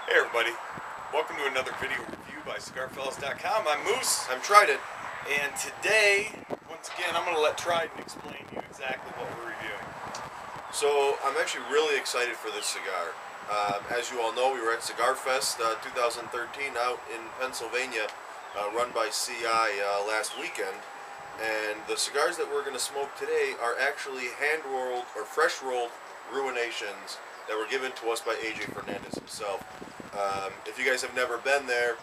Hey everybody, welcome to another video review by CIGARfest.com. I'm Moose. I'm Trident. And today, once again, I'm going to let Trident explain to you exactly what we're reviewing. So, I'm actually really excited for this cigar. As you all know, we were at CIGARfest 2013 out in Pennsylvania, run by CI last weekend. And the cigars that we're going to smoke today are actually hand-rolled or fresh-rolled Ruinations that were given to us by AJ Fernandez himself. If you guys have never been there,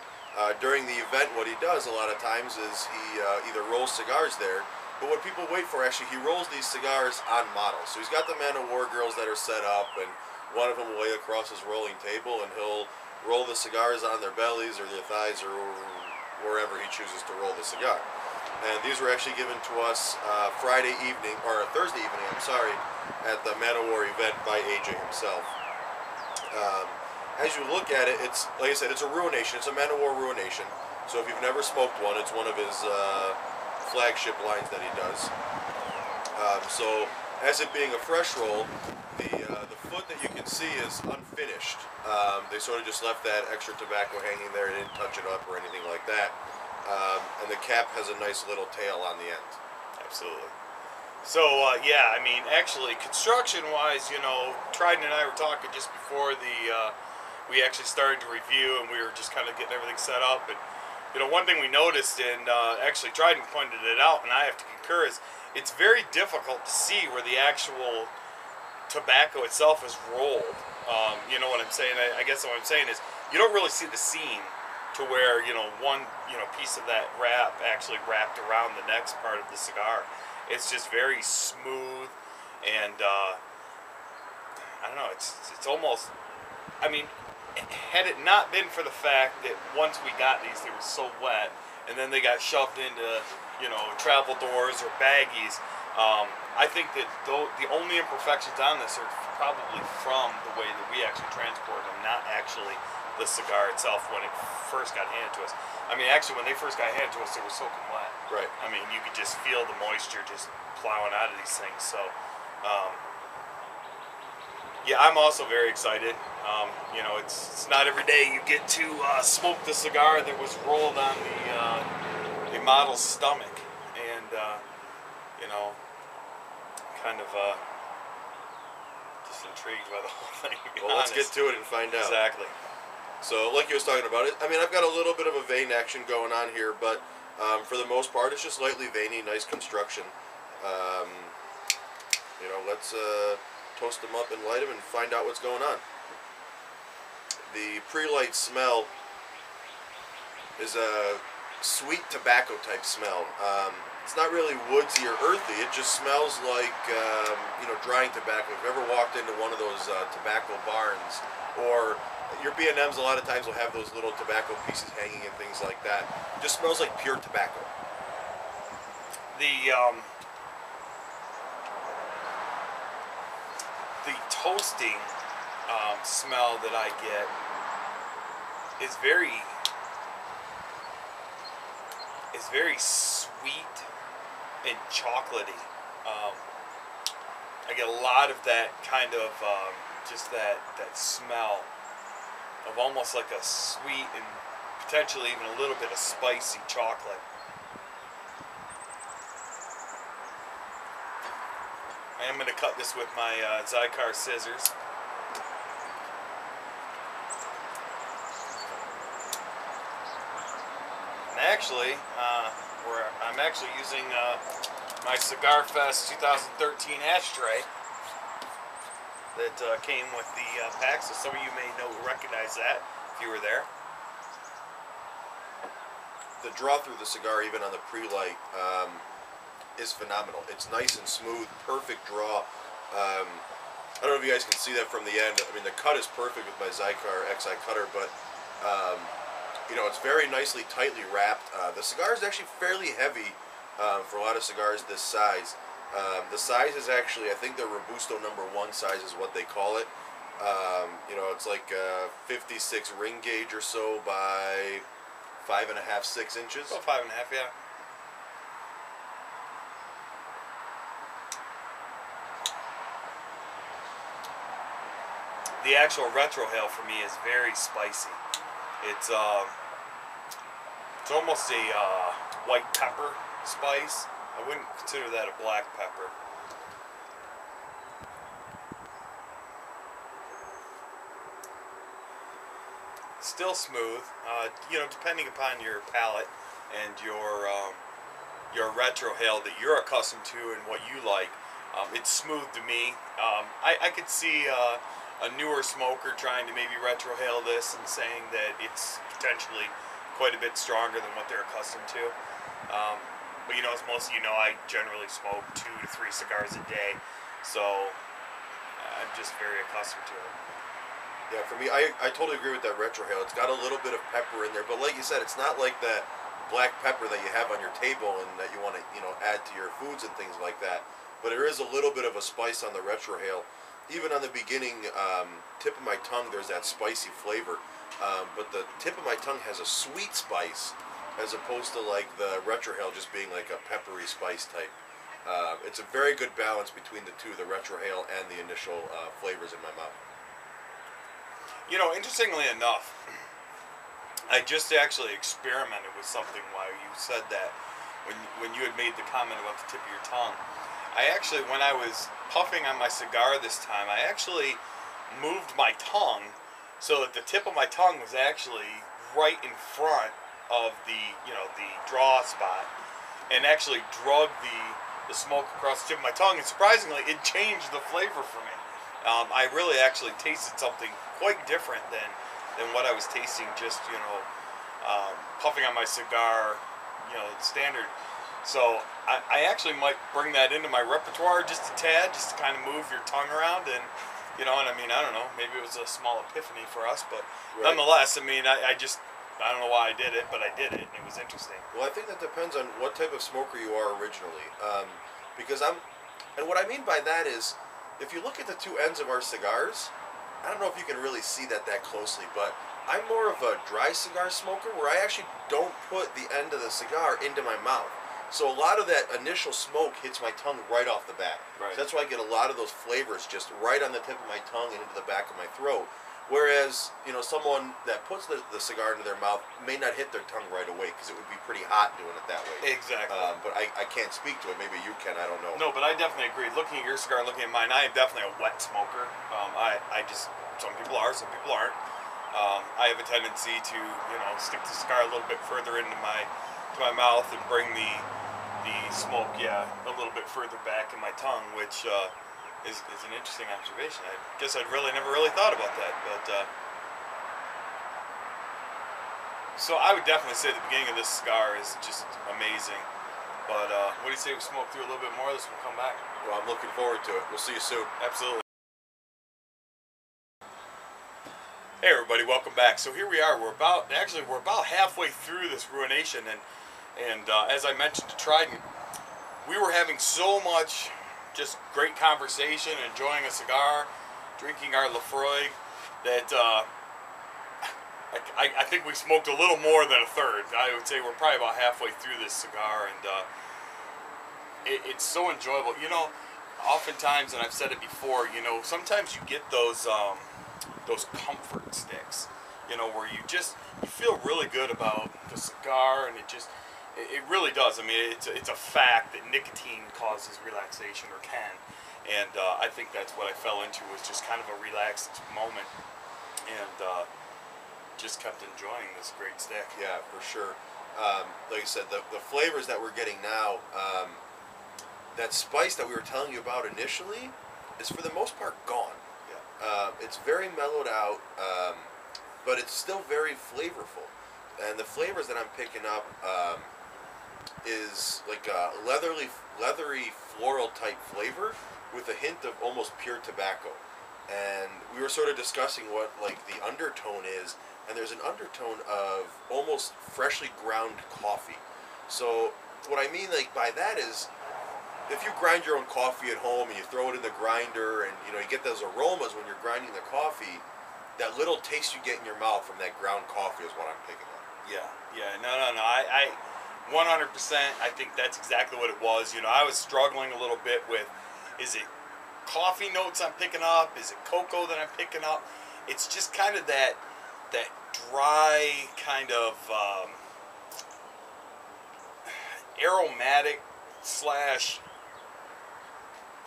during the event what he does a lot of times is he either rolls cigars there, but what people wait for, actually, he rolls these cigars on models. So he's got the Man of War girls that are set up, and one of them will lay across his rolling table, and he'll roll the cigars on their bellies or their thighs or wherever he chooses to roll the cigar. And these were actually given to us Thursday evening, I'm sorry, at the Man of War event by AJ himself. As you look at it, it's, like I said, it's a Ruination. It's a Man of War Ruination. So if you've never smoked one, it's one of his flagship lines that he does. So as it being a fresh roll, the foot that you can see is unfinished. They sort of just left that extra tobacco hanging there. They didn't touch it up or anything like that. And the cap has a nice little tail on the end. Absolutely. So, yeah, I mean, actually, construction-wise, you know, Trident and I were talking just before we actually started to review, and we were just kind of getting everything set up. And, you know, one thing we noticed, and actually Trident pointed it out, and I have to concur, is it's very difficult to see where the actual tobacco itself is rolled. You know what I'm saying? I guess what I'm saying is you don't really see the seam to where, you know, one, you know, piece of that wrap actually wrapped around the next part of the cigar. It's just very smooth, and I don't know, it's almost, I mean, had it not been for the fact that once we got these, they were so wet, and then they got shoved into, you know, travel doors or baggies, I think that the only imperfections on this are probably from the way that we actually transport them, not actually the cigar itself when it first got handed to us. I mean, actually, when they first got handed to us, they were soaking wet. Right. I mean, you could just feel the moisture just plowing out of these things. So, yeah, I'm also very excited. You know, it's not every day you get to smoke the cigar that was rolled on the model's stomach, and you know, kind of just intrigued by the whole thing. Well, let's get to it and find out. Exactly. So, like you was talking about, I mean, I've got a little bit of a vein action going on here, but for the most part, it's just lightly veiny, nice construction. You know, let's toast them up and light them and find out what's going on. The pre-light smell is a sweet tobacco type smell. It's not really woodsy or earthy. It just smells like, you know, drying tobacco. If you've ever walked into one of those tobacco barns, or your B&Ms a lot of times will have those little tobacco pieces hanging and things like that. It just smells like pure tobacco. The toasting smell that I get is very sweet and chocolatey. I get a lot of that kind of just that smell of almost like a sweet and potentially even a little bit of spicy chocolate. I am going to cut this with my CIGAR scissors. And actually, I'm actually using my CIGARfest 2013 ashtray that came with the pack, so some of you may recognize that if you were there. The draw through the cigar, even on the pre-light, is phenomenal. It's nice and smooth, perfect draw. I don't know if you guys can see that from the end. I mean, the cut is perfect with my CIGAR XI cutter, but you know, it's very nicely, tightly wrapped. The cigar is actually fairly heavy for a lot of cigars this size. The size is actually, I think the Robusto #1 size is what they call it. You know, it's like 56 ring gauge or so by 5.5, 6 inches. About 5.5, yeah. the actual retrohale for me is very spicy. It's almost a white pepper spice. I wouldn't consider that a black pepper. Still smooth, you know, depending upon your palate and your retrohale that you're accustomed to and what you like. It's smooth to me. I could see a newer smoker trying to maybe retrohale this and saying that it's potentially quite a bit stronger than what they're accustomed to. But you know, as most of you know, I generally smoke 2 to 3 cigars a day, so I'm just very accustomed to it. Yeah, for me, I totally agree with that retrohale. It's got a little bit of pepper in there, but like you said, it's not like that black pepper that you have on your table and that you want to, you know, add to your foods and things like that. But there is a little bit of a spice on the retrohale. Even on the beginning tip of my tongue, there's that spicy flavor. But the tip of my tongue has a sweet spice as opposed to like the retrohale just being like a peppery spice type. It's a very good balance between the two, the retrohale and the initial flavors in my mouth. You know, interestingly enough, I just actually experimented with something while you said that, when you had made the comment about the tip of your tongue. I actually, when I was puffing on my cigar this time, I actually moved my tongue so that the tip of my tongue was actually right in front of the, you know, the draw spot, and actually drug the smoke across the tip of my tongue, and surprisingly, it changed the flavor for me. I really actually tasted something quite different than what I was tasting just, you know, puffing on my cigar, you know, standard. So I actually might bring that into my repertoire just a tad, just to kind of move your tongue around, and, you know, and I mean, I don't know, maybe it was a small epiphany for us, but nonetheless, I mean, I don't know why I did it, but I did it, and it was interesting. Well, I think that depends on what type of smoker you are originally. Because and what I mean by that is, if you look at the two ends of our cigars, I don't know if you can really see that closely, but I'm more of a dry cigar smoker where I actually don't put the end of the cigar into my mouth. So a lot of that initial smoke hits my tongue right off the bat. Right. So that's why I get a lot of those flavors just right on the tip of my tongue and into the back of my throat. Whereas, you know, someone that puts the cigar into their mouth may not hit their tongue right away because it would be pretty hot doing it that way. Exactly. But I can't speak to it. Maybe you can. I don't know. No, but I definitely agree. Looking at your cigar, looking at mine, I am definitely a wet smoker. I just, some people are, some people aren't. I have a tendency to, you know, stick the cigar a little bit further into my mouth and bring the smoke, a little bit further back in my tongue, which is an interesting observation. I guess I'd never really thought about that, but so I would definitely say the beginning of this cigar is just amazing. But what do you say we smoke through a little bit more of this? We'll come back. Well, I'm looking forward to it. We'll see you soon. Absolutely. Hey everybody, welcome back. So here we are. We're about halfway through this Ruination, and as I mentioned to Trident, we were having so much just great conversation, enjoying a cigar, drinking our Lafroig, that I think we smoked a little more than a third. I would say we're probably about halfway through this cigar, and it's so enjoyable. You know, oftentimes, and I've said it before, you know, sometimes you get those comfort sticks, you know, where you feel really good about the cigar, and it really does. I mean, it's a fact that nicotine causes relaxation, or can, and I think that's what I fell into, was just kind of a relaxed moment, and just kept enjoying this great stick. Yeah, for sure. Like I said, the flavors that we're getting now, that spice that we were telling you about initially, is for the most part gone. Yeah. It's very mellowed out, but it's still very flavorful, and the flavors that I'm picking up is like a leathery floral type flavor with a hint of almost pure tobacco. And we were sort of discussing what like the undertone is, and there's an undertone of almost freshly ground coffee. So what I mean like by that is, if you grind your own coffee at home and you throw it in the grinder, and you know you get those aromas when you're grinding the coffee, that little taste you get in your mouth from that ground coffee is what I'm picking up. Yeah, no. I 100%, I think that's exactly what it was. You know, I was struggling a little bit with, is it coffee notes I'm picking up? Is it cocoa that I'm picking up? It's just kind of that dry kind of aromatic slash,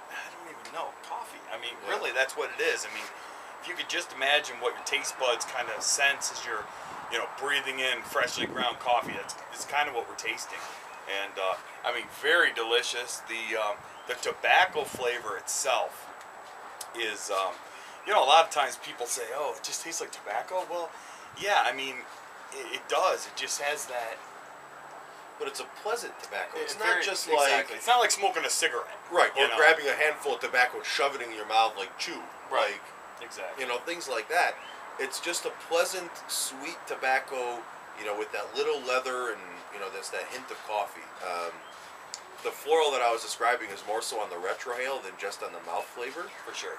I don't even know, coffee. I mean, really, that's what it is. I mean, if you could just imagine what your taste buds kind of sense as you're, breathing in freshly ground coffee, it's kind of what we're tasting. And I mean, very delicious. The tobacco flavor itself is, a lot of times people say, oh, it just tastes like tobacco. Well, yeah, I mean, it does. It just has that. But it's a pleasant tobacco. It's not very, just exactly. It's not like smoking a cigarette. Right, or grabbing a handful of tobacco and shoving it in your mouth like chew. Right. Like, exactly. Things like that. It's just a pleasant, sweet tobacco, with that little leather and, there's that hint of coffee. The floral that I was describing is more so on the retrohale than just on the mouth flavor. For sure.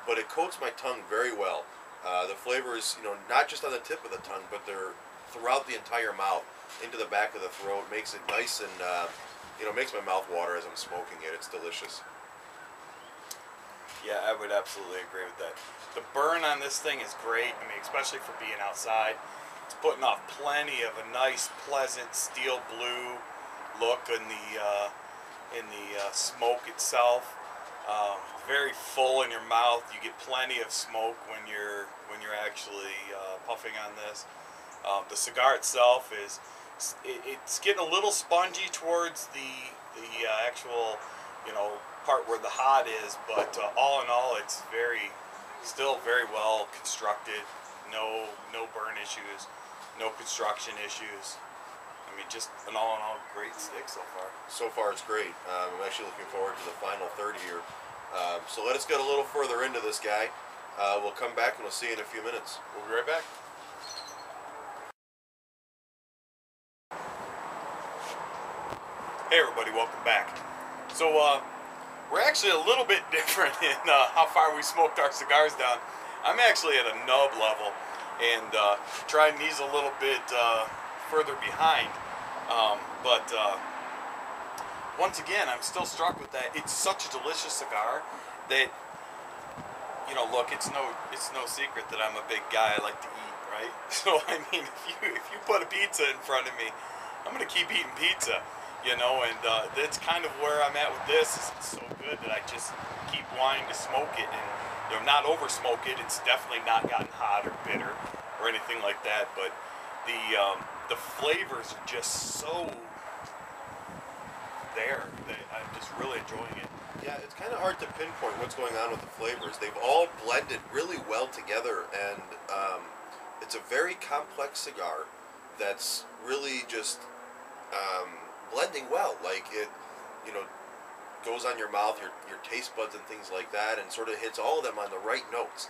But it coats my tongue very well. The flavors, not just on the tip of the tongue, but they're throughout the entire mouth, into the back of the throat. Makes it nice and, makes my mouth water as I'm smoking it. It's delicious. Yeah, I would absolutely agree with that. The burn on this thing is great. I mean, especially for being outside. It's putting off plenty of a nice, pleasant steel blue look in the smoke itself. Very full in your mouth. You get plenty of smoke when you're actually puffing on this. The cigar itself it's getting a little spongy towards the actual part where the hod is, but all in all, it's still very well constructed. No burn issues, no construction issues. I mean, just an all in all great stick so far. So far, it's great. I'm actually looking forward to the final third here. So let us get a little further into this guy. We'll come back and we'll see you in a few minutes. We'll be right back. Hey everybody, welcome back. So we're actually a little bit different in how far we smoked our cigars down. I'm actually at a nub level and trying these a little bit further behind. But once again, I'm still struck with that. It's such a delicious cigar that, look, it's no secret that I'm a big guy. I like to eat, right? So I mean, if you put a pizza in front of me, I'm gonna keep eating pizza. And that's kind of where I'm at with this. It's so good that I just keep wanting to smoke it and not over smoke it. It's definitely not gotten hot or bitter or anything like that. But the flavors are just so there that I'm just really enjoying it. Yeah, it's kind of hard to pinpoint what's going on with the flavors. They've all blended really well together, and it's a very complex cigar that's really just blending well. Like it, goes on your mouth, your taste buds and things like that, and sort of hits all of them on the right notes.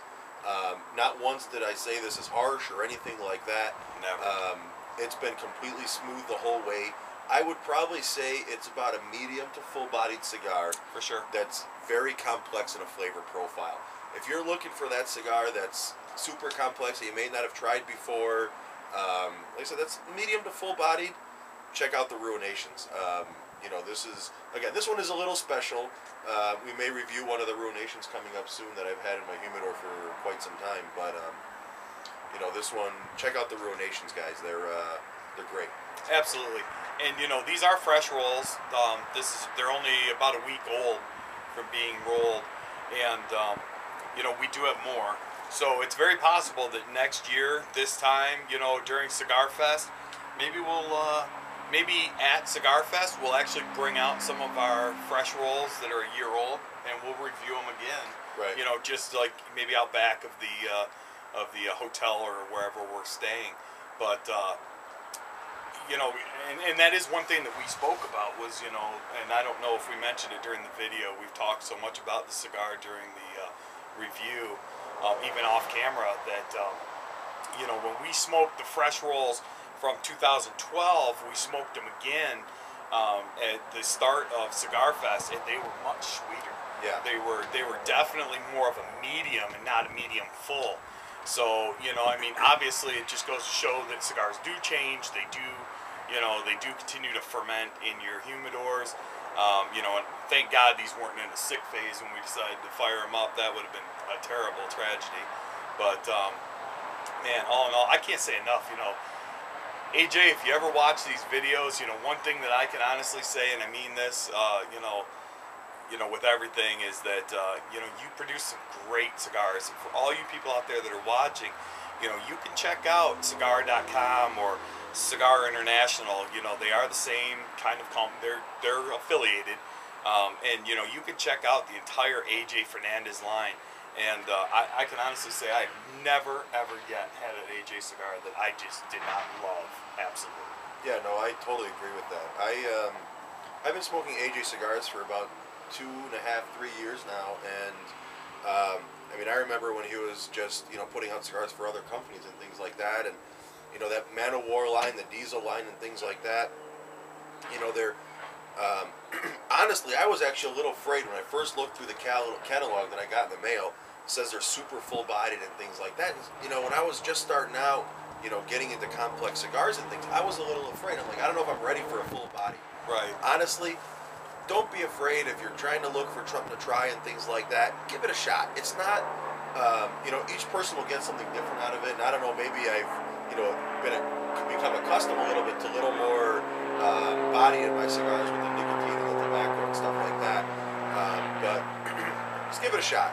Not once did I say this is harsh or anything like that. Never. It's been completely smooth the whole way. I would probably say it's about a medium to full-bodied cigar. For sure. That's very complex in a flavor profile. If you're looking for that cigar that's super complex that you may not have tried before, like I said, that's medium to full-bodied, check out the Ruinations. This one is a little special. We may review one of the Ruinations coming up soon that I've had in my humidor for quite some time, but this one, check out the Ruinations, guys. They're great. Absolutely. And these are fresh rolls. They're only about a week old from being rolled, and we do have more. So it's very possible that next year, this time, during CIGARfest, maybe at CIGARfest we'll actually bring out some of our fresh rolls that are a year old, and we'll review them again. Right. Just like maybe out back of the hotel or wherever we're staying, but. And that is one thing that we spoke about was, and I don't know if we mentioned it during the video, we've talked so much about the cigar during the review, even off camera, that, when we smoked the fresh rolls from 2012, we smoked them again at the start of CIGARfest, and they were much sweeter. Yeah. They were definitely more of a medium and not a medium full. So, obviously it just goes to show that cigars do change. They do you know, they do continue to ferment in your humidors. You know, and thank God these weren't in a sick phase when we decided to fire them up. That would have been a terrible tragedy. But man, all in all, I can't say enough. You know, AJ, if you ever watch these videos, you know, one thing that I can honestly say, and I mean this, you know, with everything, is that you know, you produce some great cigars. And for all you people out there that are watching, you know, you can check out cigar.com or Cigar International. You know, they are the same kind of company. They're affiliated, and you know, you can check out the entire AJ Fernandez line. And I can honestly say I've never ever yet had an AJ cigar that I just did not love. Absolutely. Yeah, no, I totally agree with that. I've been smoking AJ cigars for about 2.5, 3 years now, and I mean, I remember when he was just, you know, putting out cigars for other companies and things like that, and you know, that Man of War line, the Diesel line, and things like that. You know, they're honestly, I was actually a little afraid when I first looked through the catalog that I got in the mail. It says they're super full-bodied and things like that. And, you know, when I was just starting out, you know, getting into complex cigars and things, I was a little afraid. I'm like, I don't know if I'm ready for a full body. Right. Honestly, don't be afraid if you're trying to look for something to try and things like that. Give it a shot. It's not, you know, each person will get something different out of it. And I don't know, maybe I've, you know, become accustomed a little bit to a little more body in my cigars with the nicotine and the tobacco and stuff like that. But just give it a shot.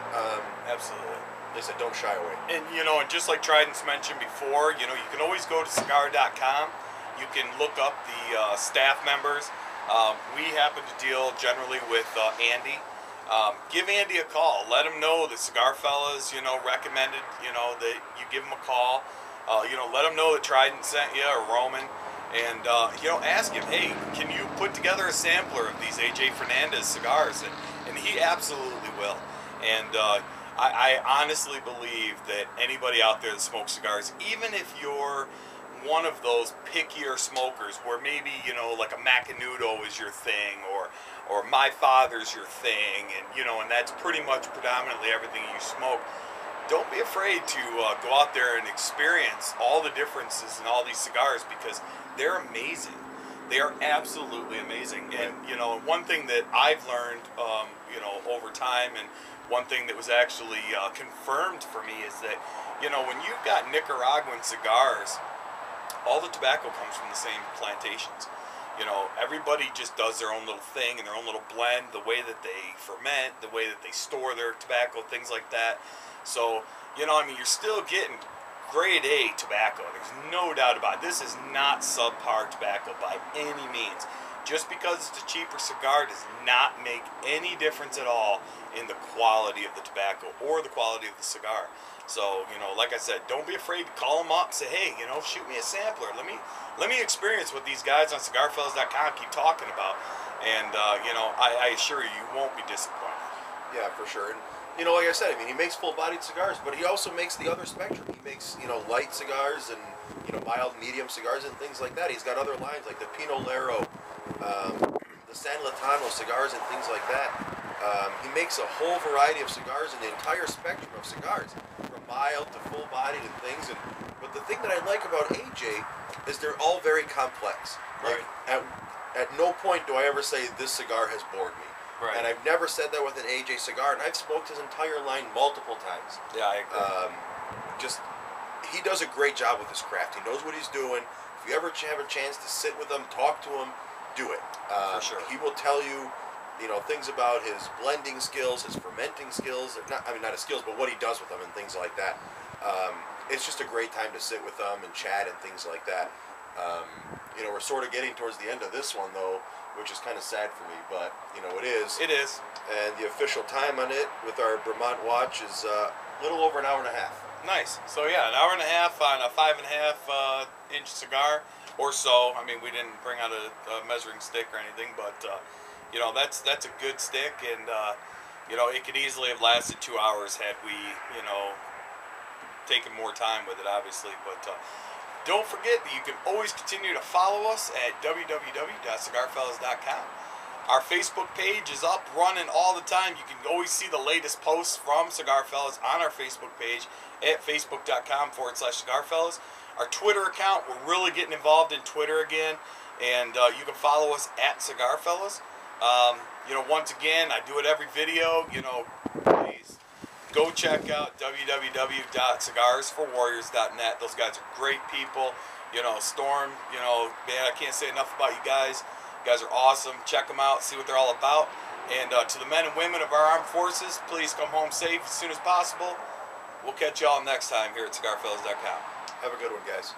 Absolutely. They said don't shy away. And you know, and just like Trident's mentioned before, you know, you can always go to cigar.com. You can look up the staff members. We happen to deal generally with Andy. Give Andy a call. Let him know that Cigar Fellas, you know, recommended, you know, that you give him a call. You know, let him know that Trident sent you, or Roman. And, you know, ask him, hey, can you put together a sampler of these AJ Fernandez cigars? And he absolutely will. And I honestly believe that anybody out there that smokes cigars, even if you're one of those pickier smokers where maybe, you know, like a Macanudo is your thing, or My Father's your thing, and, you know, and that's pretty much predominantly everything you smoke, don't be afraid to go out there and experience all the differences in all these cigars, because they're amazing. They are absolutely amazing. And, you know, one thing that I've learned, you know, over time, and one thing that was actually confirmed for me, is that, you know, when you've got Nicaraguan cigars, all the tobacco comes from the same plantations. You know, everybody just does their own little thing and their own little blend, the way that they ferment, the way that they store their tobacco, things like that. So, you know, I mean, you're still getting grade A tobacco. There's no doubt about it. This is not subpar tobacco by any means. Just because it's a cheaper cigar does not make any difference at all in the quality of the tobacco or the quality of the cigar. So, you know, like I said, don't be afraid to call them up, say, hey, you know, shoot me a sampler. Let me experience what these guys on CigarFellas.com keep talking about. And, you know, I assure you, you won't be disappointed. Yeah, for sure. And, you know, like I said, I mean, he makes full-bodied cigars, but he also makes the other spectrum. He makes, you know, light cigars and, you know, mild, medium cigars and things like that. He's got other lines like the Pinolero, the San Latano cigars and things like that. He makes a whole variety of cigars and the entire spectrum of cigars, from mild to full-bodied and things. And but the thing that I like about AJ is they're all very complex. Like, at no point do I ever say this cigar has bored me. Right. And I've never said that with an AJ cigar, and I've smoked his entire line multiple times. Yeah, I agree. He does a great job with his craft. He knows what he's doing. If you ever have a chance to sit with him, talk to him, do it. For sure. He will tell you, you know, things about his blending skills, his fermenting skills. Not his skills, but what he does with them and things like that. It's just a great time to sit with them and chat and things like that. You know, we're sort of getting towards the end of this one, though, which is kind of sad for me, but, you know, it is. It is. And the official time on it with our Vermont watch is a little over an hour and a half. Nice. So, yeah, an hour and a half on a 5.5 inch cigar or so. I mean, we didn't bring out a measuring stick or anything, but, you know, that's a good stick, and, you know, it could easily have lasted 2 hours had we, you know, taken more time with it, obviously, but, don't forget that you can always continue to follow us at www.cigarfellas.com. Our Facebook page is up, running all the time. You can always see the latest posts from Cigar Fellas on our Facebook page at facebook.com/CigarFellas. Our Twitter account, we're really getting involved in Twitter again. And you can follow us at Cigar Fellas. You know, once again, I do it every video. You know, please go check out www.cigarsforwarriors.net. Those guys are great people. You know, Storm, you know, man, I can't say enough about you guys. You guys are awesome. Check them out, see what they're all about. And to the men and women of our armed forces, please come home safe as soon as possible. We'll catch y'all next time here at CigarFellas.com. Have a good one, guys.